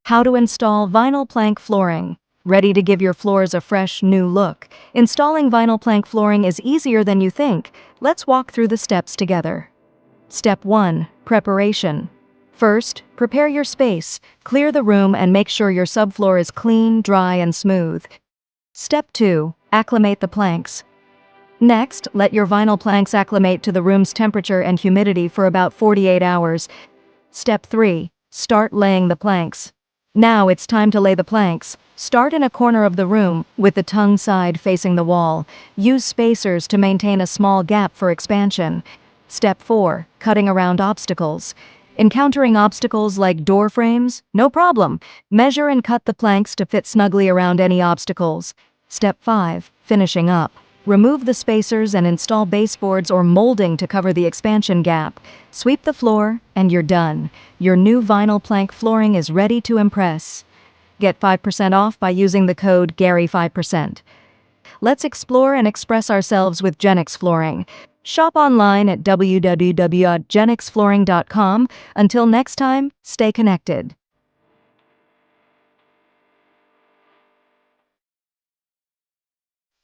How to install vinyl plank flooring. Ready to give your floors a fresh, new look? Installing vinyl plank flooring is easier than you think. Let's walk through the steps together. Step 1. Preparation. First, prepare your space. Clear the room and make sure your subfloor is clean, dry, and smooth. Step 2. Acclimate the planks. Next, let your vinyl planks acclimate to the room's temperature and humidity for about 48 hours. Step 3. Start laying the planks. Now it's time to lay the planks. Start in a corner of the room, with the tongue side facing the wall. Use spacers to maintain a small gap for expansion. Step 4. Cutting around obstacles. Encountering obstacles like door frames? No problem. Measure and cut the planks to fit snugly around any obstacles. Step 5. Finishing up. Remove the spacers and install baseboards or molding to cover the expansion gap. Sweep the floor, and you're done. Your new vinyl plank flooring is ready to impress. Get 5% off by using the code GARY5%. Let's explore and express ourselves with Genix Flooring. Shop online at www.genixflooring.com. Until next time, stay connected.